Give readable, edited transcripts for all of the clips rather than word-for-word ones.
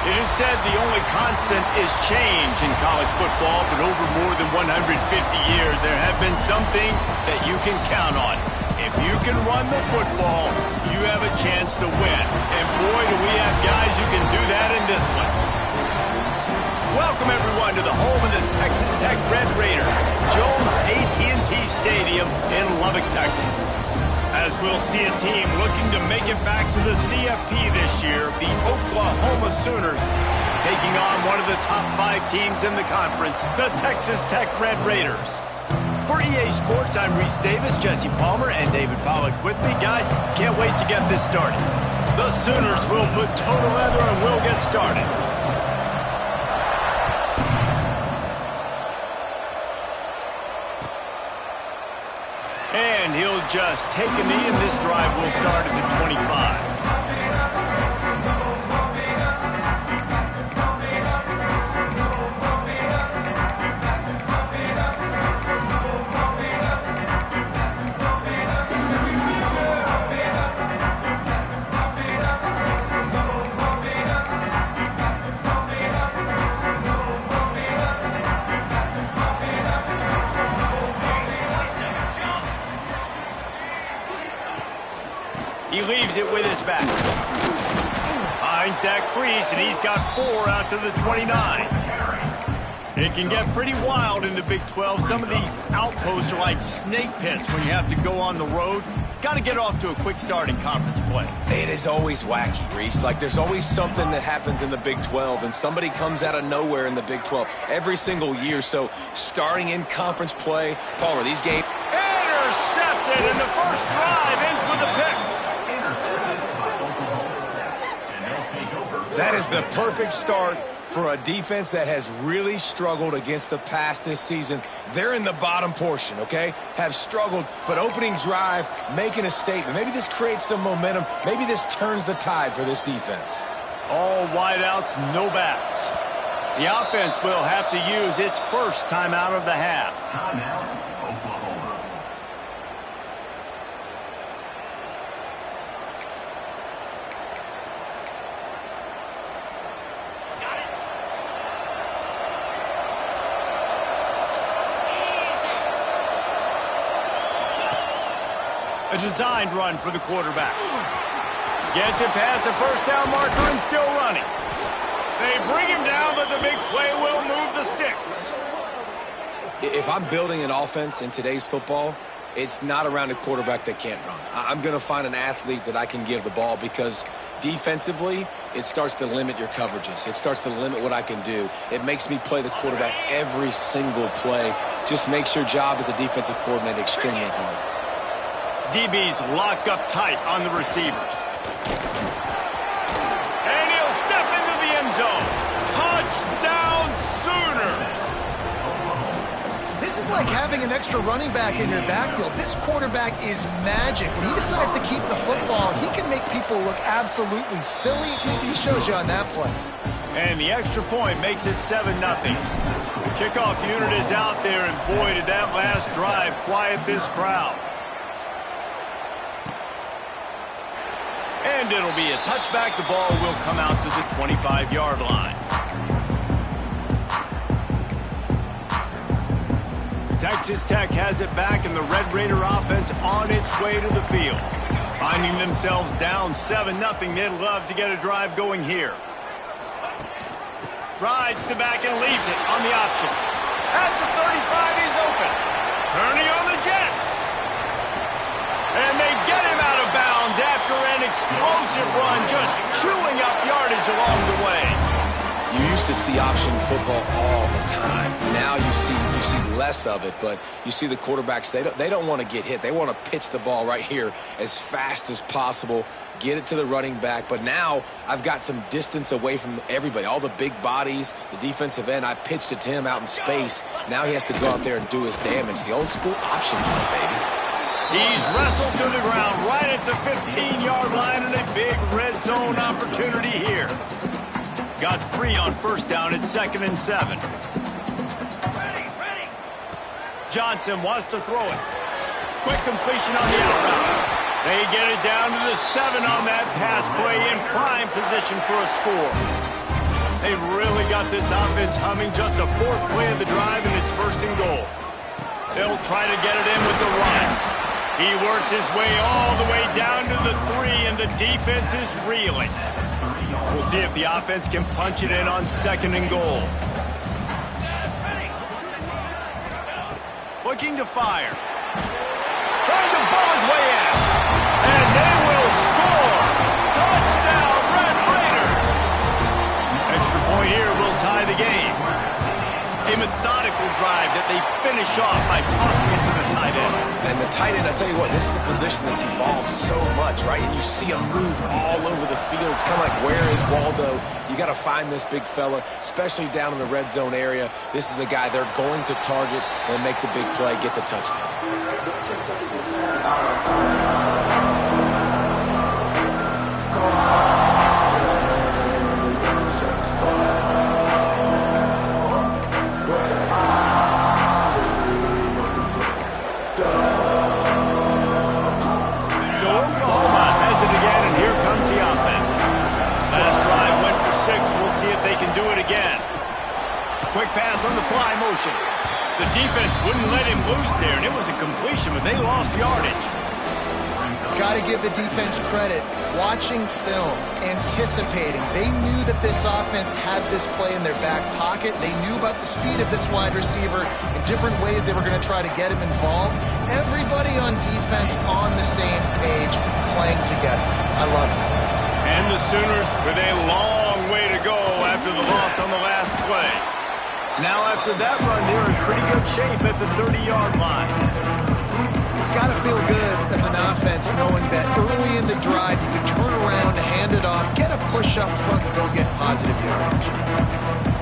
It is said the only constant is change in college football, but over more than 150 years, there have been some things that you can count on. If you can run the football, you have a chance to win. And boy, do we have guys who can do that in this one. Welcome, everyone, to the home of the Texas Tech Red Raiders, Jones AT&T Stadium in Lubbock, Texas. As we'll see a team looking to make it back to the CFP this year, the Oklahoma Sooners, taking on one of the top 5 teams in the conference, the Texas Tech Red Raiders. For EA Sports, I'm Reese Davis, Jesse Palmer, and David Pollack with me. Guys, can't wait to get this started. The Sooners will put total leather and we'll get started. And he'll just take a knee, and this drive will start at the 25. He leaves it with his back. Finds that crease, and he's got 4 out to the 29. It can get pretty wild in the Big 12. Some of these outposts are like snake pits when you have to go on the road. Got to get off to a quick start in conference play. It is always wacky, Reese. Like, there's always something that happens in the Big 12, and somebody comes out of nowhere in the Big 12 every single year. So, starting in conference play, Palmer, these games... Intercepted, and the first drive ends with a pick. That is the perfect start for a defense that has really struggled against the pass this season. They're in the bottom portion, okay? Have struggled, but opening drive, making a statement. Maybe this creates some momentum. Maybe this turns the tide for this defense. All wideouts, no backs. The offense will have to use its first timeout of the half. Timeout, Oklahoma. A designed run for the quarterback. Gets it past the first down marker and still running. They bring him down, but the big play will move the sticks. If I'm building an offense in today's football, it's not around a quarterback that can't run. I'm going to find an athlete that I can give the ball, because defensively, it starts to limit your coverages. It starts to limit what I can do. It makes me play the quarterback every single play. Just makes your job as a defensive coordinator extremely hard. DBs lock up tight on the receivers. And he'll step into the end zone. Touchdown, Sooners! This is like having an extra running back in your backfield. This quarterback is magic. When he decides to keep the football, he can make people look absolutely silly. He shows you on that play. And the extra point makes it 7-0. The kickoff unit is out there, and boy, did that last drive quiet this crowd. And it'll be a touchback. The ball will come out to the 25-yard line. Texas Tech has it back, and the Red Raider offense on its way to the field. Finding themselves down 7-0, they'd love to get a drive going here. Rides the back and leaves it on the option. At the 35, he's open. Turning on the Jets. And they get him out of bounds after an explosive run, just chewing up yardage along the way. You used to see option football all the time. Now you see less of it, but you see the quarterbacks, they don't want to get hit. They want to pitch the ball right here as fast as possible, get it to the running back. But now I've got some distance away from everybody, all the big bodies, the defensive end. I pitched it to him out in space. Now he has to go out there and do his damage. The old school option play, baby. He's wrestled to the ground right at the 15-yard line, and a big red zone opportunity here. Got 3 on first down at 2nd and 7. Johnson wants to throw it. Quick completion on the out route. They get it down to the 7 on that pass play, in prime position for a score. They've really got this offense humming. Just a 4th play of the drive, and it's 1st and goal. They'll try to get it in with the run. He works his way all the way down to the 3, and the defense is reeling. We'll see if the offense can punch it in on 2nd and goal. Looking to fire. Trying to ball his way in. And they will score. Touchdown, Red Raiders. Extra point here will tie the game. A methodical drive that they finish off by tossing it to the tight end. And the tight end, I tell you what, this is a position that's evolved so much, right? And you see him move all over the field. It's kind of like, where is Waldo? You got to find this big fella, especially down in the red zone area. This is the guy they're going to target and make the big play, get the touchdown. Quick pass on the fly motion. The defense wouldn't let him loose there, and it was a completion, but they lost yardage. Got to give the defense credit. Watching film, anticipating. They knew that this offense had this play in their back pocket. They knew about the speed of this wide receiver in different ways they were going to try to get him involved. Everybody on defense on the same page, playing together. I love it. And the Sooners with a long way to go after the loss on the last play. Now after that run, they're in pretty good shape at the 30-yard line. It's got to feel good as an offense knowing that early in the drive you can turn around, hand it off, get a push up front, and go get positive yardage.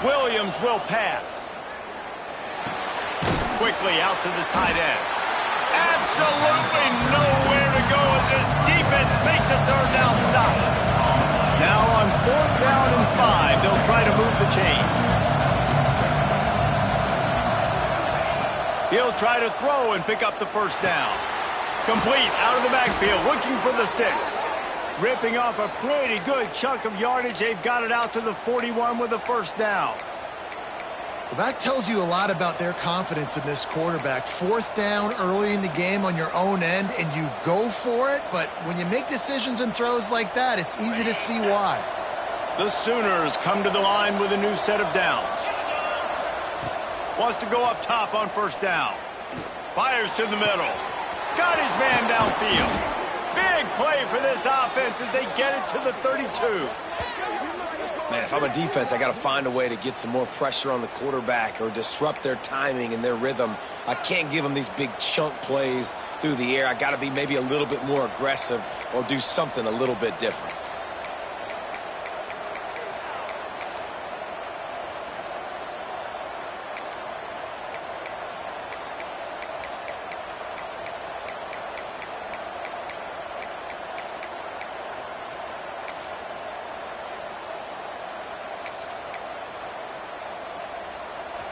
Williams will pass. Quickly out to the tight end. Absolutely nowhere to go as his defense makes a 3rd down stop. Now on 4th down and 5, they'll try to move the chains. He'll try to throw and pick up the 1st down. Complete out of the backfield, looking for the sticks. Ripping off a pretty good chunk of yardage. They've got it out to the 41 with a 1st down. Well, that tells you a lot about their confidence in this quarterback. 4th down early in the game on your own end, and you go for it. But when you make decisions and throws like that, it's easy to see why. The Sooners come to the line with a new set of downs. Wants to go up top on 1st down. Fires to the middle. Got his man downfield. Big play for this offense as they get it to the 32. Man, if I'm a defense, I got to find a way to get some more pressure on the quarterback or disrupt their timing and their rhythm. I can't give them these big chunk plays through the air. I got to be maybe a little bit more aggressive or do something a little bit different.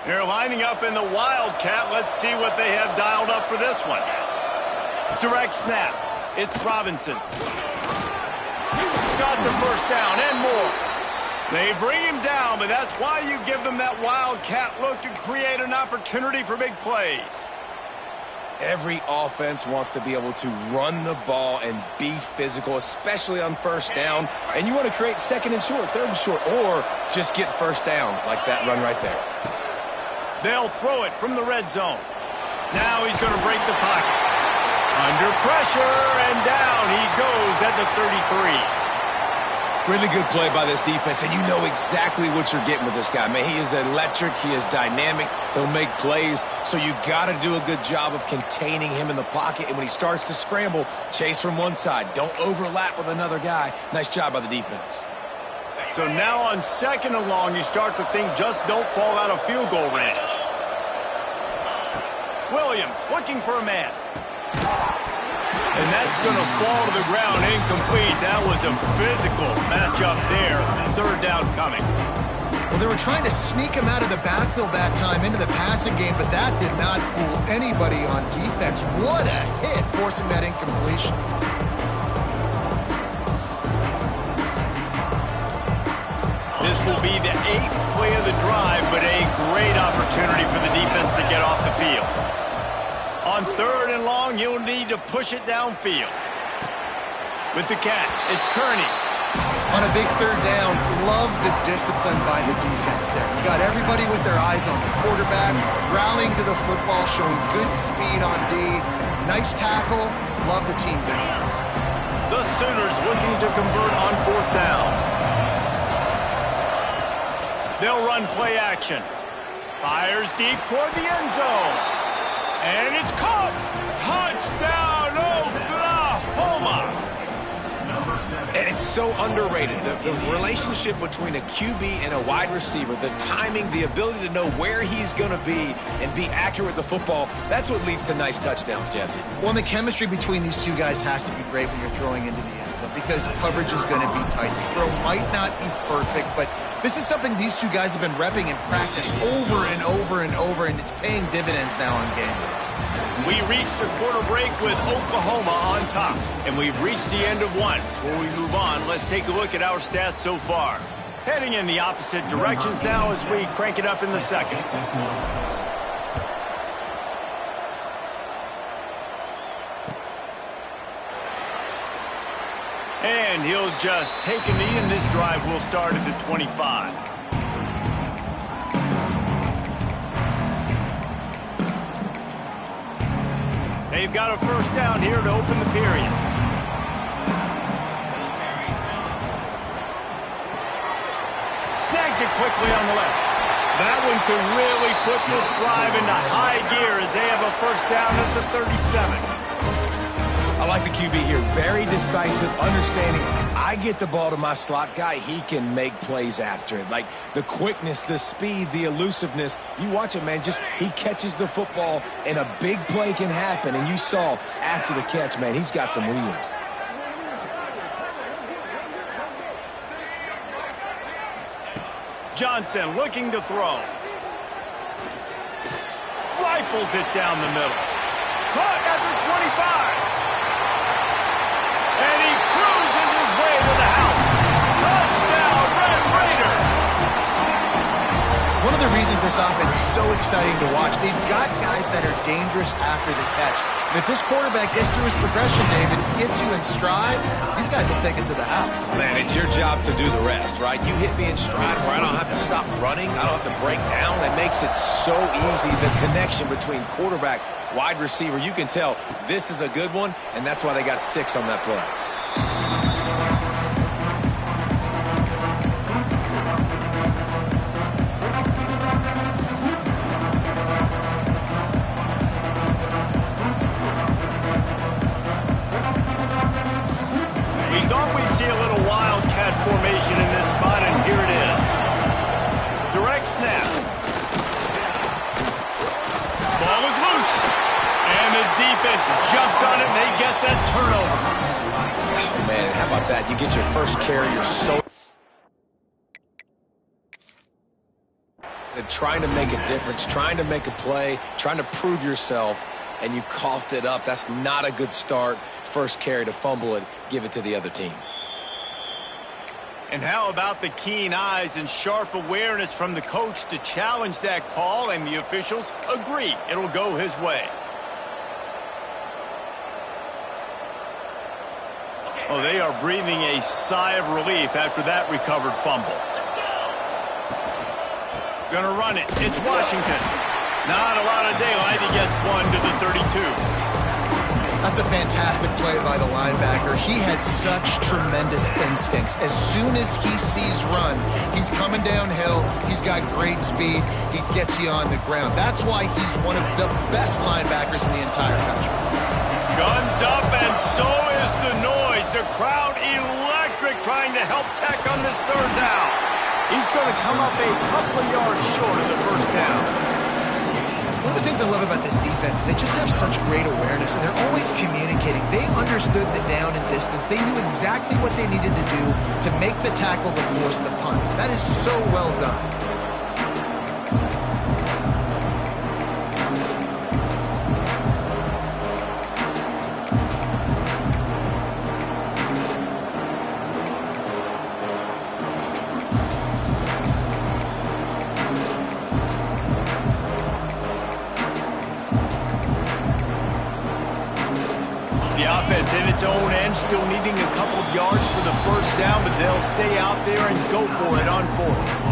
They're lining up in the Wildcat. Let's see what they have dialed up for this one. Direct snap. It's Robinson. Got the 1st down and more. They bring him down, but that's why you give them that Wildcat look to create an opportunity for big plays. Every offense wants to be able to run the ball and be physical, especially on 1st down. And you want to create 2nd and short, 3rd and short, or just get 1st downs like that run right there. They'll throw it from the red zone. Now he's going to break the pocket. Under pressure, and down he goes at the 33. Really good play by this defense, and you know exactly what you're getting with this guy. Man, he is electric. He is dynamic. He'll make plays, so you got to do a good job of containing him in the pocket. And when he starts to scramble, chase from one side. Don't overlap with another guy. Nice job by the defense. So now on 2nd and long, you start to think just don't fall out of field goal range. Williams looking for a man. And that's going to fall to the ground incomplete. That was a physical matchup there. 3rd down coming. Well, they were trying to sneak him out of the backfield that time into the passing game, but that did not fool anybody on defense. What a hit, forcing that incompletion. This will be the 8th play of the drive, but a great opportunity for the defense to get off the field. On 3rd and long, you'll need to push it downfield. With the catch, it's Kearney. On a big 3rd down, love the discipline by the defense there. You got everybody with their eyes on the quarterback, rallying to the football, showing good speed on D. Nice tackle. Love the team defense. The Sooners looking to convert on 4th down. They'll run play action. Fires deep toward the end zone. And it's caught! Touchdown, Oklahoma! And it's so underrated. The relationship between a QB and a wide receiver, the timing, the ability to know where he's going to be and be accurate with the football, that's what leads to nice touchdowns, Jesse. Well, and the chemistry between these two guys has to be great when you're throwing into the end zone because coverage is going to be tight. The throw might not be perfect, but this is something these two guys have been repping in practice over and over and over, and it's paying dividends now in game day. We reached the quarter break with Oklahoma on top, and we've reached the end of one. Before we move on, let's take a look at our stats so far. Heading in the opposite directions now as we crank it up in the 2nd. And he'll just take a knee, and this drive will start at the 25. They've got a 1st down here to open the period. Snags it quickly on the left. That one could really put this drive into high gear as they have a 1st down at the 37. I like the QB here. Very decisive, understanding. I get the ball to my slot guy, he can make plays after it. Like the quickness, the speed, the elusiveness. You watch it, man. Just he catches the football, and a big play can happen. And you saw after the catch, man, he's got some wheels. Johnson looking to throw. Rifles it down the middle. Caught at the 25. And he cruises his way to the house. Touchdown, Red Raider! One of the reasons this offense is so exciting to watch, they've got guys that are dangerous after the catch. And if this quarterback gets through his progression, David, hits you in stride, these guys will take it to the house. Man, it's your job to do the rest, right? You hit me in stride where I don't have to stop running. I don't have to break down. That makes it so easy, the connection between quarterback, wide receiver. You can tell this is a good one, and that's why they got 6 on that play. We thought we'd see a little wildcat formation in this spot, and here it is. Direct snap. Ball is loose. And the defense jumps on it, and they get that turnover. Oh, man, how about that? You get your first carry, you're so... Trying to make a difference, trying to make a play, trying to prove yourself, and you coughed it up. That's not a good start. First carry to fumble it, give it to the other team. And how about the keen eyes and sharp awareness from the coach to challenge that call, and the officials agree it'll go his way. Oh, they are breathing a sigh of relief after that recovered fumble. Gonna run it. It's Washington. Not a lot of daylight. He gets 1 to the 32. That's a fantastic play by the linebacker. He has such tremendous instincts. As soon as he sees run, he's coming downhill. He's got great speed. He gets you on the ground. That's why he's one of the best linebackers in the entire country. Guns up, and so is the noise. The crowd electric, trying to help Tech on this third down. He's going to come up a couple of yards short of the first down. One of the things I love about this defense is they just have such great awareness, and they're always communicating. They understood the down and distance. They knew exactly what they needed to do to make the tackle to force the punt. That is so well done. The offense in its own end, still needing a couple of yards for the first down, but they'll stay out there and go for it on fourth.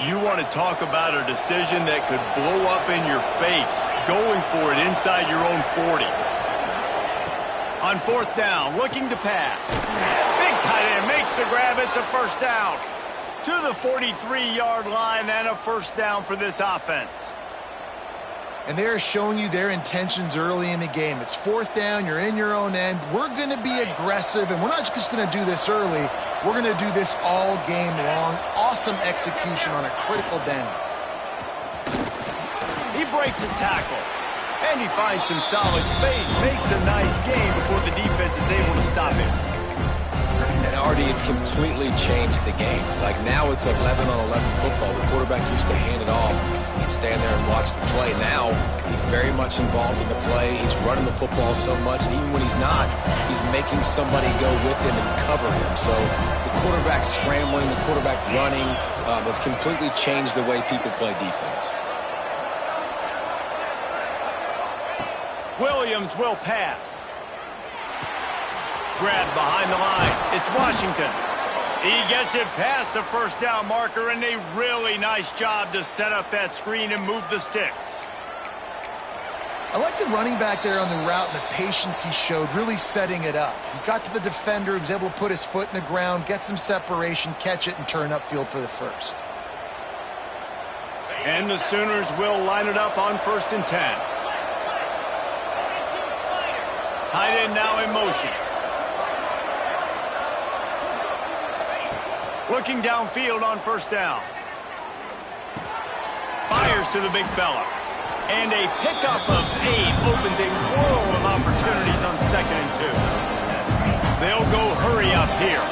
You want to talk about a decision that could blow up in your face, going for it inside your own 40. On fourth down, looking to pass. Big tight end makes the grab. It's a first down. To the 43-yard line and a first down for this offense. And they're showing you their intentions early in the game. It's fourth down, you're in your own end. We're going to be aggressive, and we're not just going to do this early. We're going to do this all game long. Awesome execution on a critical down. He breaks a tackle, and he finds some solid space, makes a nice gain before the defense is able to stop him. And Artie, it's completely changed the game. Like now it's 11-on-11 football. The quarterback used to hand it off and stand there and watch the play. Now he's very much involved in the play. He's running the football so much, and even when he's not, he's making somebody go with him and cover him. So the quarterback scrambling, the quarterback running has completely changed the way people play defense. Williams will pass. Grabbed behind the line. It's Washington. He gets it past the first down marker, and a really nice job to set up that screen and move the sticks. I like the running back there on the route and the patience he showed, really setting it up. He got to the defender, he was able to put his foot in the ground, get some separation, catch it, and turn upfield for the first. And the Sooners will line it up on 1st and 10. Tight end now in motion. Looking downfield on first down. Fires to the big fella. And a pickup of 8 opens a world of opportunities on 2nd and 2. They'll go hurry up here.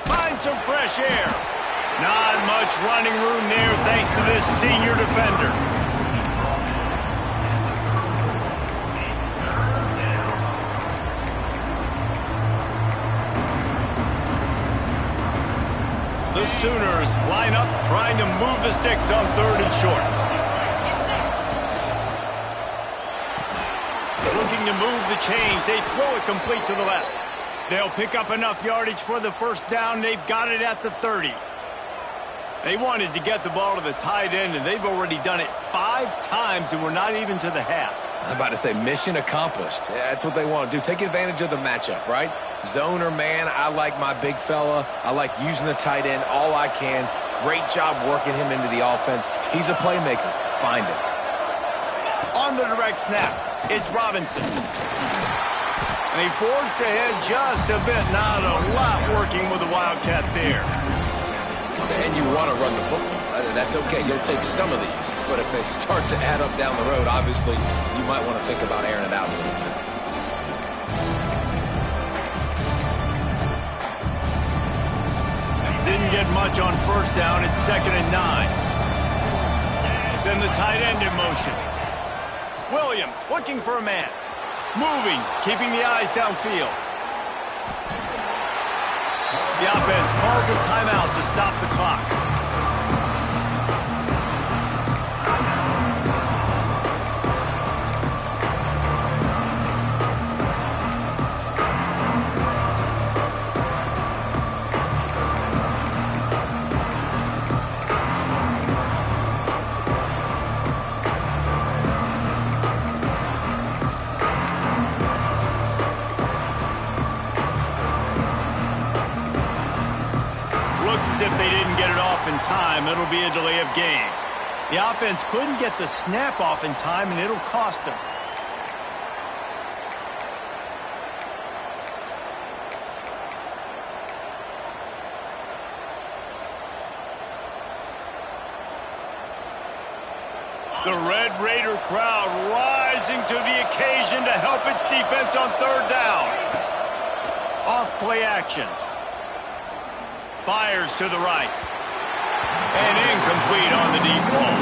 Find some fresh air. Not much running room there thanks to this senior defender. The Sooners line up, trying to move the sticks on 3rd and short. Looking to move the chains. They throw it complete to the left. They'll pick up enough yardage for the first down. They've got it at the 30. They wanted to get the ball to the tight end, and they've already done it 5 times, and we're not even to the half. I'm about to say mission accomplished. Yeah, that's what they want to do. Take advantage of the matchup, right? Zone or man, I like my big fella. I like using the tight end all I can. Great job working him into the offense. He's a playmaker. Find him. On the direct snap, it's Robinson. They forged ahead just a bit. Not a lot working with the Wildcat there. And you want to run the football. That's okay. You'll take some of these. But if they start to add up down the road, obviously, you might want to think about airing it out a little bit. Didn't get much on first down. It's 2nd and 9. Send the tight end in motion. Williams looking for a man. Moving, keeping the eyes downfield. The offense calls a timeout to stop the clock. If they didn't get it off in time, it'll be a delay of game. The offense couldn't get the snap off in time, and it'll cost them. The Red Raider crowd rising to the occasion to help its defense on third down. Off play action. Fires to the right. And incomplete on the deep ball.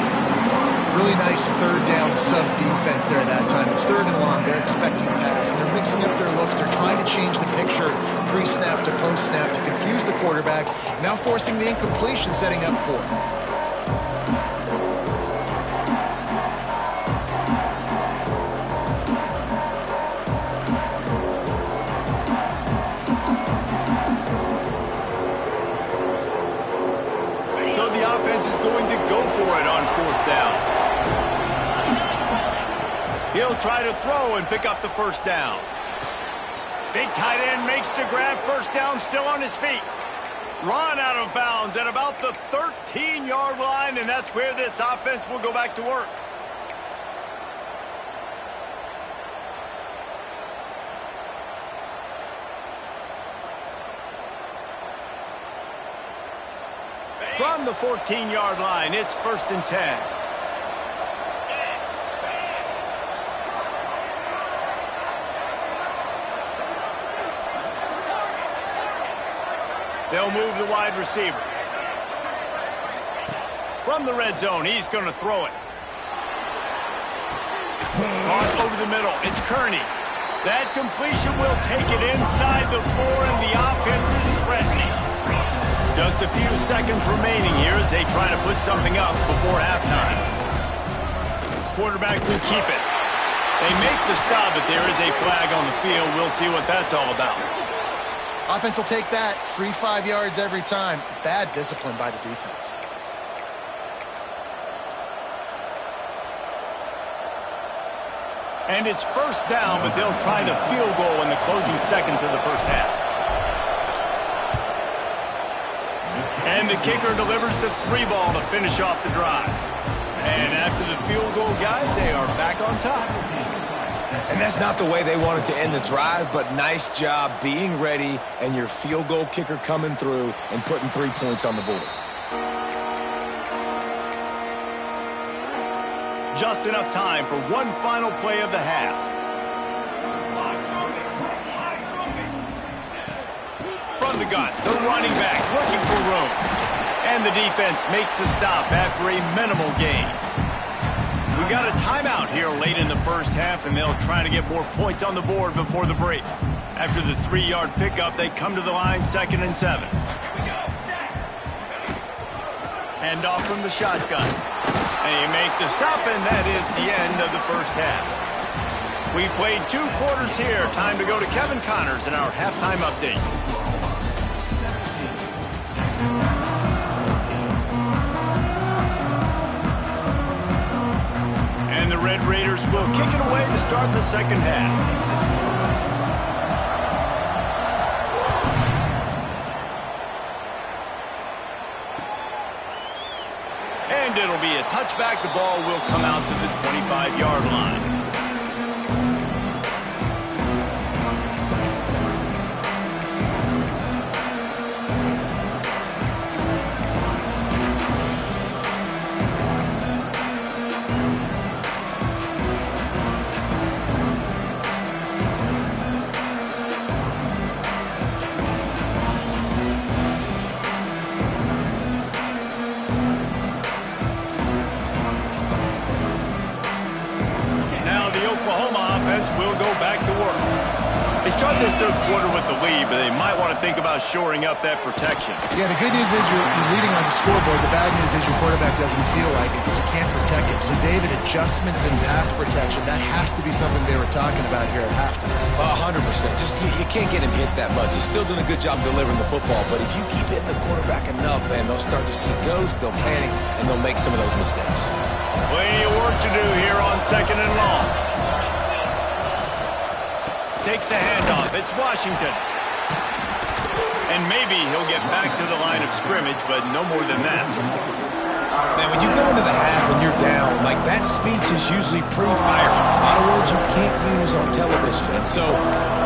Really nice third down sub-defense there that time. It's third and long. They're expecting pass. And they're mixing up their looks. They're trying to change the picture pre-snap to post-snap to confuse the quarterback. Now forcing the incompletion, setting up for it. He'll try to throw and pick up the first down. Big tight end makes the grab. First down, still on his feet. Run out of bounds at about the 13-yard line, and that's where this offense will go back to work. From the 14-yard line, it's 1st and 10. They'll move the wide receiver. From the red zone, he's going to throw it. Caught over the middle. It's Kearney. That completion will take it inside the 4, and the offense is threatening. Just a few seconds remaining here as they try to put something up before halftime. Quarterback will keep it. They make the stop, but there is a flag on the field. We'll see what that's all about. Offense will take that. Free 5 yards every time. Bad discipline by the defense. And it's first down, but they'll try the field goal in the closing seconds of the first half. And the kicker delivers the 3 ball to finish off the drive. And after the field goal, guys, they are back on top. And that's not the way they wanted to end the drive, but nice job being ready and your field goal kicker coming through and putting 3 points on the board. Just enough time for one final play of the half. From the gun, the running back looking for room. And the defense makes the stop after a minimal gain. We got a timeout here late in the first half, and they'll try to get more points on the board before the break. After the 3-yard pickup, they come to the line 2nd and 7. Hand off from the shotgun. And you make the stop, and that is the end of the first half. We played 2 quarters here. Time to go to Kevin Connors in our halftime update. And the Red Raiders will kick it away to start the second half. And it'll be a touchback. The ball will come out to the 25-yard line. start this third quarter with the lead, but they might want to think about shoring up that protection. Yeah, the good news is you're leading on the scoreboard. The bad news is your quarterback doesn't feel like it because you can't protect him. So, David, adjustments in pass protection, that has to be something they were talking about here at halftime. 100%. Just you can't get him hit that much. He's still doing a good job delivering the football, but if you keep hitting the quarterback enough, man, they'll start to see ghosts, they'll panic, and they'll make some of those mistakes. Plenty of work to do here on 2nd and long. Takes the handoff. It's Washington. And maybe he'll get back to the line of scrimmage, but no more than that. Man, when you go into the half and you're down, like that speech is usually pre-firing. A lot of words you can't use on television. And so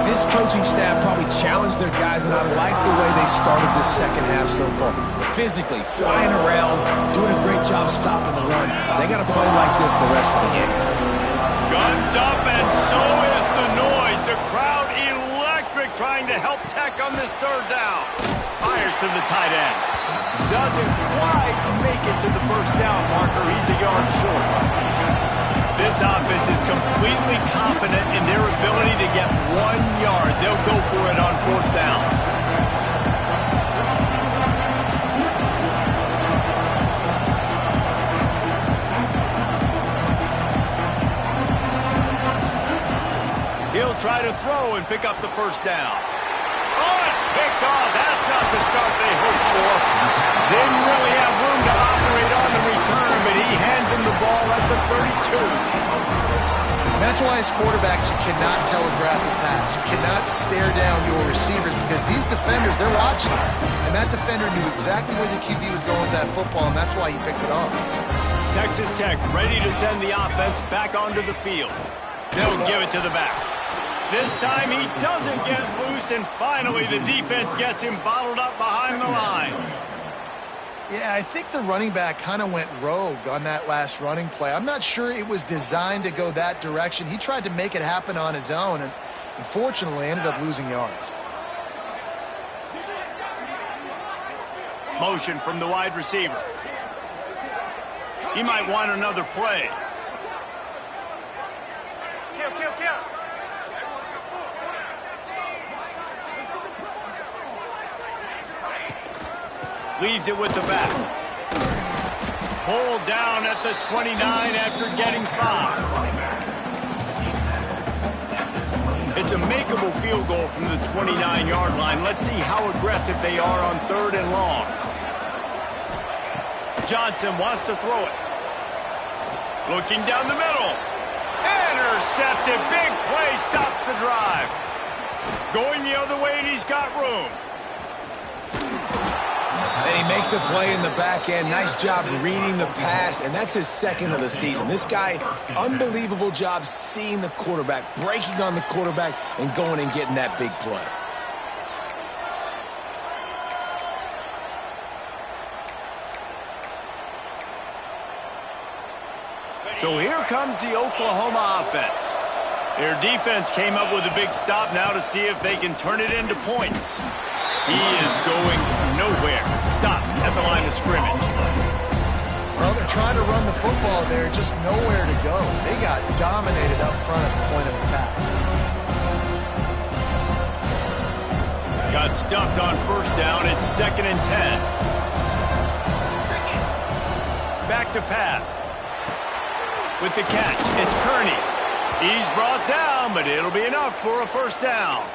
this coaching staff probably challenged their guys, and I like the way they started this second half so far. Physically, flying around, doing a great job stopping the run. They got to play like this the rest of the game. Guns up, and so is the noise. The crowd electric, trying to help Tech on this third down. Fires to the tight end. Doesn't quite make it to the first down marker. He's a yard short. This offense is completely confident in their ability to get 1 yard. They'll go for it on 4th down. He'll try to throw and pick up the first down. Oh, it's picked off. That's not the start they hoped for. Didn't really have room to operate on the return, but he hands him the ball at the 32. That's why as quarterbacks, you cannot telegraph the pass. You cannot stare down your receivers because these defenders, they're watching it. And that defender knew exactly where the QB was going with that football, and that's why he picked it off. Texas Tech ready to send the offense back onto the field. They'll give it to the back. This time he doesn't get loose, and finally the defense gets him bottled up behind the line. Yeah, I think the running back kind of went rogue on that last running play. I'm not sure it was designed to go that direction. He tried to make it happen on his own, and unfortunately ended up losing yards. Motion from the wide receiver. He might want another play. Leaves it with the back. Pulled down at the 29 after getting 5. It's a makeable field goal from the 29-yard line. Let's see how aggressive they are on 3rd and long. Johnson wants to throw it. Looking down the middle. Intercepted. Big play stops the drive. Going the other way, and he's got room. And he makes a play in the back end. Nice job reading the pass, and that's his 2nd of the season. This guy, unbelievable job seeing the quarterback, breaking on the quarterback, and going and getting that big play. So here comes the Oklahoma offense. Their defense came up with a big stop now to see if they can turn it into points. He is going nowhere. Stop at the line of scrimmage. Well, they're trying to run the football there, just nowhere to go. They got dominated up front at the point of attack. Got stuffed on 1st down. It's 2nd and 10. Back to pass. With the catch, it's Kearney. He's brought down, but it'll be enough for a 1st down.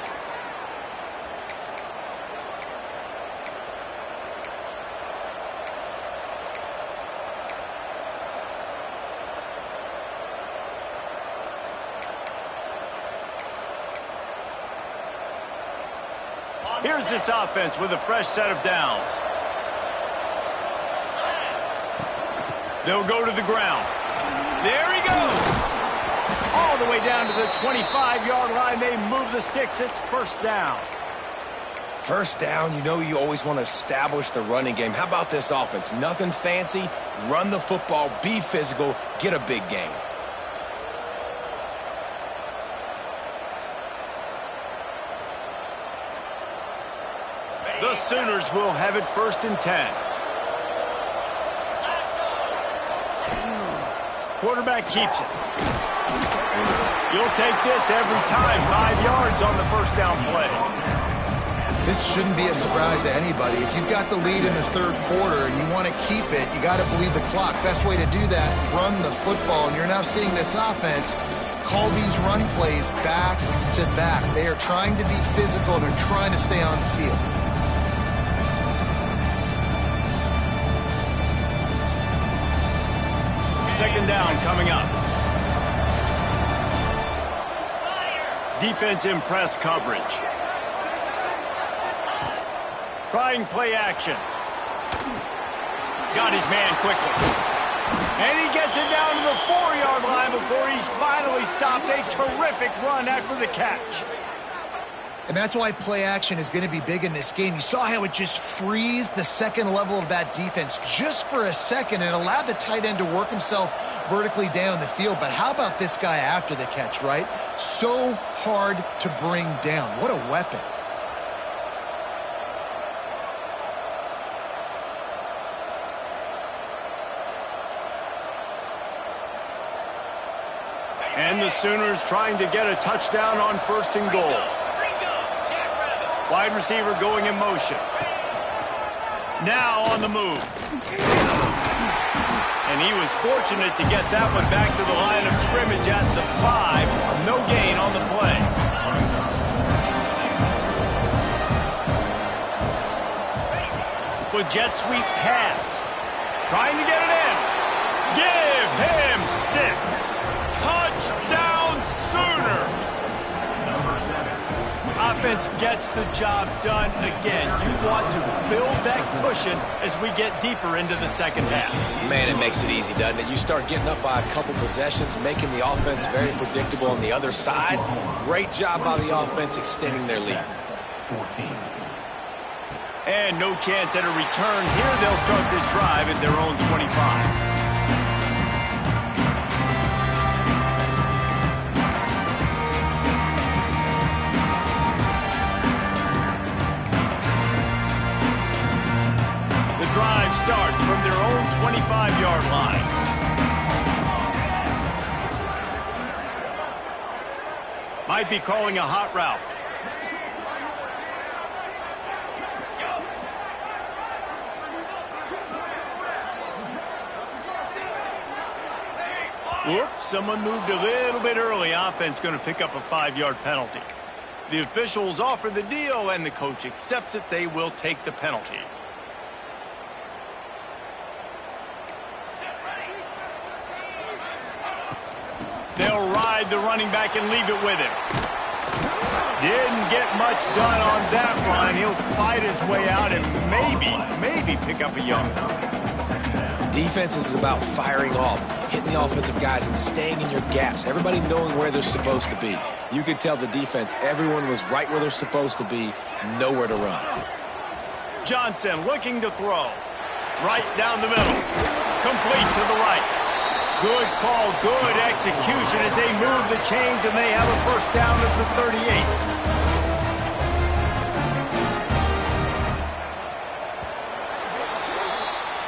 Here's this offense with a fresh set of downs. They'll go to the ground. There he goes. All the way down to the 25-yard line. They move the sticks. It's 1st down. 1st down, you know you always want to establish the running game. How about this offense? Nothing fancy. Run the football, be physical, get a big gain. The Sooners will have it 1st and 10. Quarterback keeps it. You'll take this every time. 5 yards on the first down play. This shouldn't be a surprise to anybody. If you've got the lead in the third quarter and you want to keep it, you got to bleed the clock. Best way to do that, run the football. And you're now seeing this offense call these run plays back to back. They are trying to be physical. They're trying to stay on the field. Second down coming up. Defense in press coverage. Trying play action. Got his man quickly. And he gets it down to the 4-yard line before he's finally stopped. A terrific run after the catch. And that's why play action is going to be big in this game. You saw how it just frees the second level of that defense just for a second and allowed the tight end to work himself vertically down the field. But how about this guy after the catch, right? So hard to bring down. What a weapon. And the Sooners trying to get a touchdown on first and goal. Wide receiver going in motion. Now on the move. And he was fortunate to get that one back to the line of scrimmage at the 5. No gain on the play. With jet sweep pass. Trying to get it in. Give him 6. Touchdown Sooners! Offense gets the job done again. You want to build that cushion as we get deeper into the second half. Man, it makes it easy, doesn't it? You start getting up by a couple possessions, making the offense very predictable on the other side. Great job by the offense extending their lead. 14. And no chance at a return here. They'll start this drive at their own 25. Drive starts from their own 25-yard line. Might be calling a hot route. Whoops, someone moved a little bit early. Offense going to pick up a 5-yard penalty. The officials offer the deal, and the coach accepts it. They will take the penalty. They'll ride the running back and leave it with him. Didn't get much done on that run. He'll fight his way out and maybe pick up a yard. Defense is about firing off, hitting the offensive guys and staying in your gaps. Everybody knowing where they're supposed to be. You could tell the defense, everyone was right where they're supposed to be, nowhere to run. Johnson looking to throw. Right down the middle. Complete to the right. Good call, good execution as they move the chains, and they have a first down at the 38.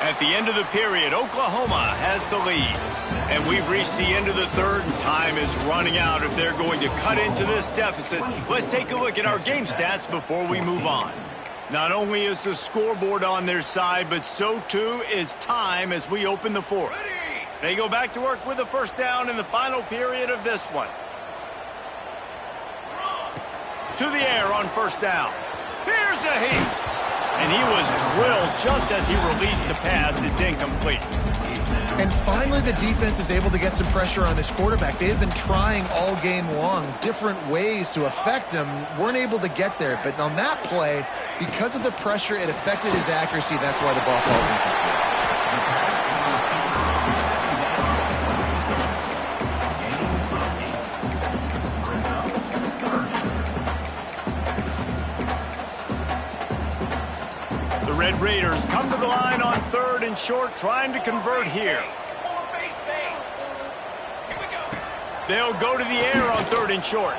At the end of the period, Oklahoma has the lead. And we've reached the end of the third, and time is running out if they're going to cut into this deficit. Let's take a look at our game stats before we move on. Not only is the scoreboard on their side, but so too is time as we open the fourth. They go back to work with a first down in the final period of this one. To the air on first down. Here's a heat. And he was drilled just as he released the pass. It's incomplete. And finally the defense is able to get some pressure on this quarterback. They have been trying all game long different ways to affect him. Weren't able to get there. But on that play, because of the pressure, it affected his accuracy. That's why the ball falls incomplete. Red Raiders come to the line on third and short, trying to convert here. They'll go to the air on third and short.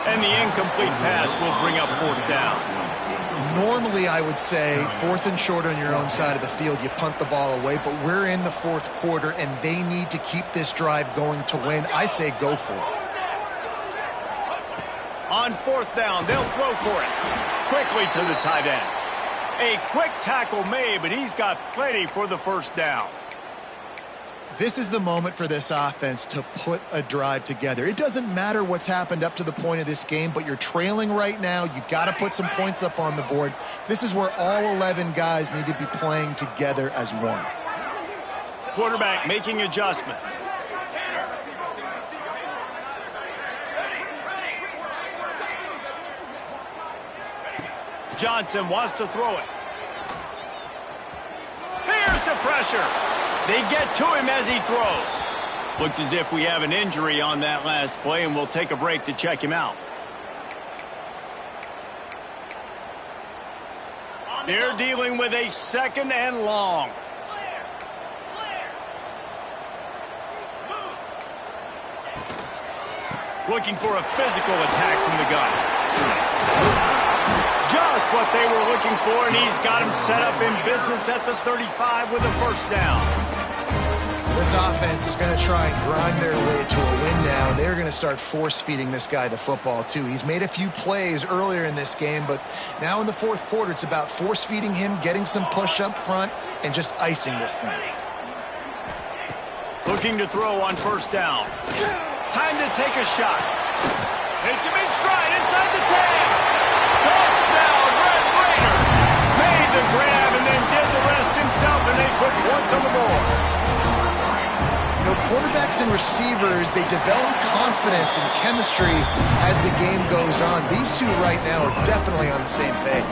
And the incomplete pass will bring up fourth down. Normally, I would say 4th and short on your own side of the field, you punt the ball away, but we're in the 4th quarter, and they need to keep this drive going to win. I say go for it. On 4th down, they'll throw for it. Quickly to the tight end. A quick tackle made, but he's got plenty for the first down. This is the moment for this offense to put a drive together. It doesn't matter what's happened up to the point of this game, but you're trailing right now. You got to put some points up on the board. This is where all 11 guys need to be playing together as one. Quarterback making adjustments. Johnson wants to throw it. There's the pressure. They get to him as he throws. Looks as if we have an injury on that last play, and we'll take a break to check him out. They're dealing with a 2nd and long. Looking for a physical attack from the gun. Just what they were looking for, and he's got him set up in business at the 35 with a first down. This offense is going to try and grind their way to a win now. They're going to start force-feeding this guy the football, too. He's made a few plays earlier in this game, but now in the 4th quarter, it's about force-feeding him, getting some push up front, and just icing this thing. Looking to throw on first down. Time to take a shot. Hits him in stride inside the 10. Touchdown, Red Raider. Made the grab and then did the rest himself, and they put points on the board. You know, quarterbacks and receivers, they develop confidence and chemistry as the game goes on. These two right now are definitely on the same page.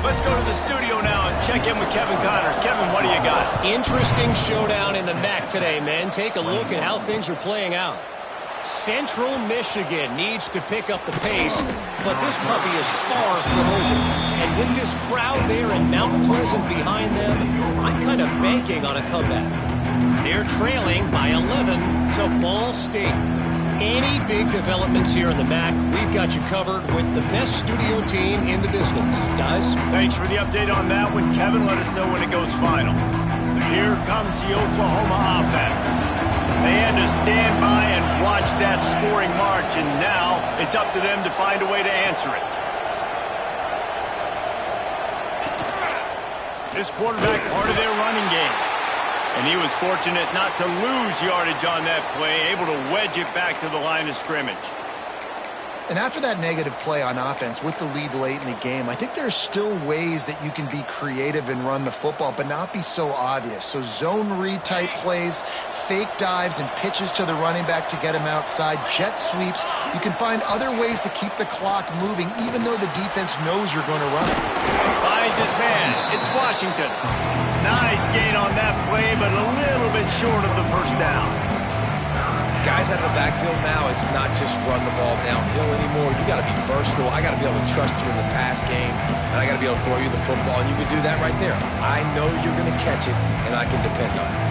Let's go to the studio now and check in with Kevin Connors. Kevin, what do you got? Interesting showdown in the MAC today, man. Take a look at how things are playing out. Central Michigan needs to pick up the pace, but this puppy is far from over. And with this crowd there and Mount Pleasant behind them, I'm kind of banking on a comeback. They're trailing by 11 to Ball State. Any big developments here in the MAC, we've got you covered with the best studio team in the business. Guys? Thanks for the update on that one, Kevin. Let us know when it goes final. Here comes the Oklahoma offense. They had to stand by and watch that scoring march, and now it's up to them to find a way to answer it. This quarterback, part of their running game. And he was fortunate not to lose yardage on that play, able to wedge it back to the line of scrimmage. And after that negative play on offense with the lead late in the game, I think there's still ways that you can be creative and run the football, but not be so obvious. So zone read type plays, fake dives and pitches to the running back to get him outside, jet sweeps. You can find other ways to keep the clock moving, even though the defense knows you're going to run it. Finds his man. It's Washington. Nice gain on that play, but a little bit short of the first down. Guys out of the backfield now, it's not just run the ball downhill anymore. You got to be versatile. I got to be able to trust you in the pass game, and I got to be able to throw you the football, and you can do that right there. I know you're going to catch it, and I can depend on it.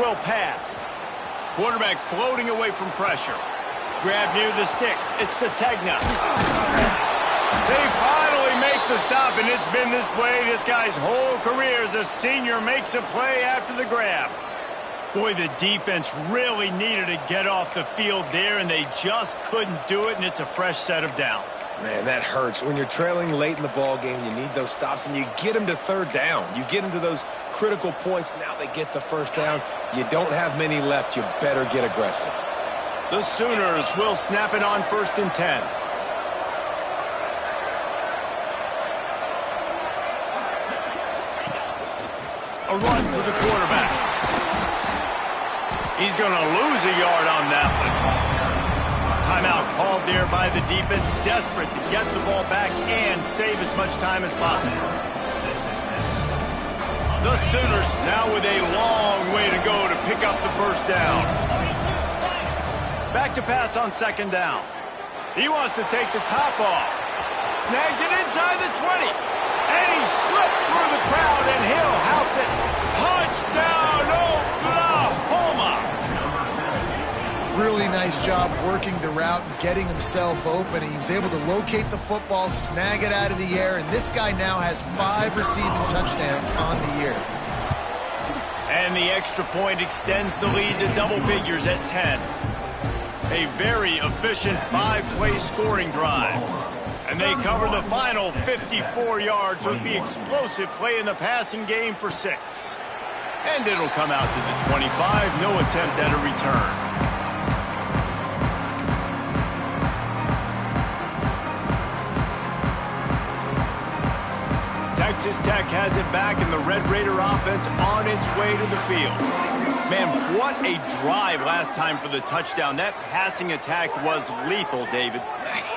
Will pass. Quarterback floating away from pressure. Grab near the sticks. It's Sategna. They finally make the stop, and it's been this way this guy's whole career as a senior makes a play after the grab. Boy, the defense really needed to get off the field there, and they just couldn't do it, and it's a fresh set of downs. Man, that hurts. When you're trailing late in the ball game, you need those stops, and you get them to third down. You get them to those critical points. Now they get the first down. You don't have many left. You better get aggressive. The Sooners will snap it on 1st and 10. A run for the quarterback. He's going to lose a yard on that one. Timeout called there by the defense, desperate to get the ball back and save as much time as possible. The Sooners now with a long way to go to pick up the first down. Back to pass on second down. He wants to take the top off. Snags it inside the 20. And he slipped through the crowd, and he'll house it. Touchdown, Oklahoma! Really nice job working the route and getting himself open. He was able to locate the football, snag it out of the air, and this guy now has 5 receiving touchdowns on the year. And the extra point extends the lead to double figures at 10. A very efficient 5-play scoring drive. And they cover the final 54 yards with the explosive play in the passing game for 6. And it'll come out to the 25. No attempt at a return. Texas Tech has it back, and the Red Raider offense on its way to the field. Man, what a drive last time for the touchdown. That passing attack was lethal, David.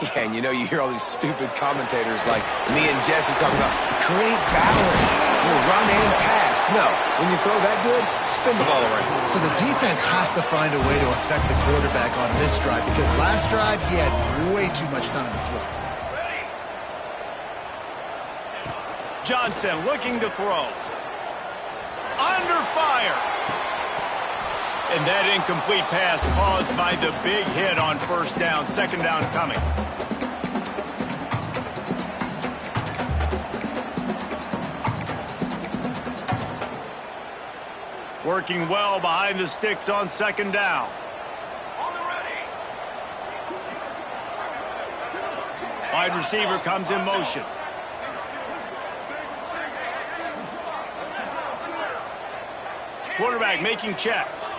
Yeah, and you know, you hear all these stupid commentators like me and Jesse talking about create balance, run and pass. No, when you throw that good, spin the ball around. So the defense has to find a way to affect the quarterback on this drive, because last drive he had way too much time to throw. Johnson looking to throw. Under fire. And that incomplete pass caused by the big hit on first down. Second down coming. Working well behind the sticks on second down. Wide receiver comes in motion. Quarterback making checks.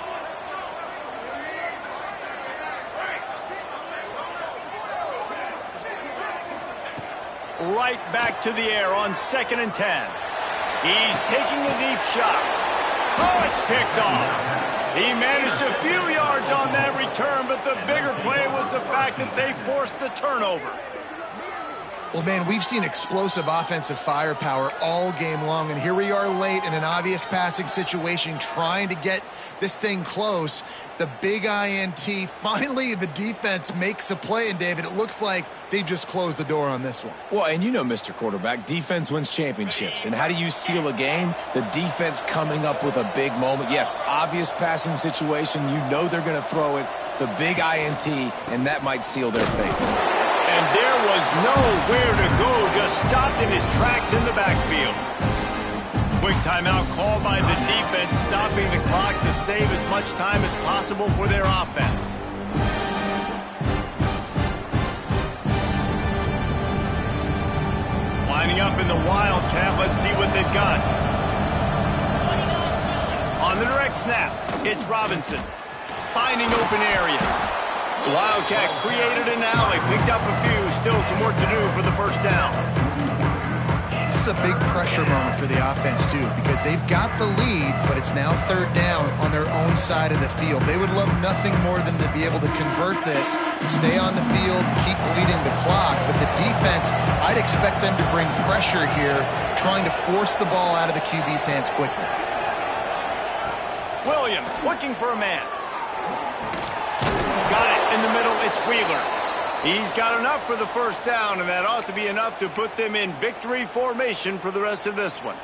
Right back to the air on 2nd and 10. He's taking a deep shot. Oh, it's picked off. He managed a few yards on that return, but the bigger play was the fact that they forced the turnover. Well, man, we've seen explosive offensive firepower all game long, and here we are late in an obvious passing situation trying to get this thing close. The big INT, finally the defense makes a play, and David, it looks like they just closed the door on this one. Well, and you know, Mr. Quarterback, defense wins championships. And how do you seal a game? The defense coming up with a big moment. Yes, obvious passing situation. You know they're going to throw it. The big INT, and that might seal their fate. And there was nowhere to go, just stopped in his tracks in the backfield. Quick timeout called by the defense, stopping the clock to save as much time as possible for their offense. Lining up in the Wildcat, let's see what they've got. On the direct snap, it's Robinson, finding open areas. The Wildcat created an alley, picked up a few, still some work to do for the first down. This is a big pressure moment for the offense, too, because they've got the lead, but it's now 3rd down on their own side of the field. They would love nothing more than to be able to convert this, stay on the field, keep bleeding the clock. But the defense, I'd expect them to bring pressure here, trying to force the ball out of the QB's hands quickly. Williams looking for a man. Got it in the middle, it's Wheeler. He's got enough for the first down, and that ought to be enough to put them in victory formation for the rest of this one.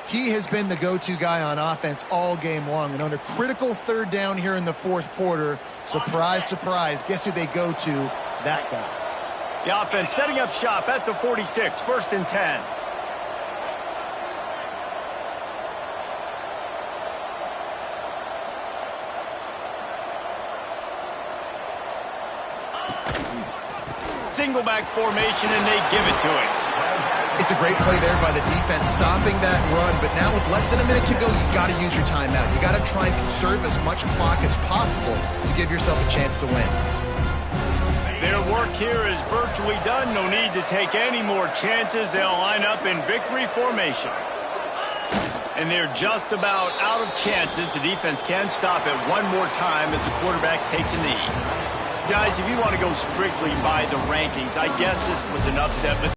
He has been the go-to guy on offense all game long, and on a critical 3rd down here in the 4th quarter, surprise, surprise, guess who they go to? That guy. The offense setting up shop at the 46, 1st and 10. Single back formation, and they give it to him. It's a great play there by the defense, stopping that run. But now with less than a minute to go, you've got to use your timeout. You got to try and conserve as much clock as possible to give yourself a chance to win. Their work here is virtually done. No need to take any more chances. They'll line up in victory formation. And they're just about out of chances. The defense can stop it one more time as the quarterback takes a knee. Guys, if you want to go strictly by the rankings, I guess this was an upset, but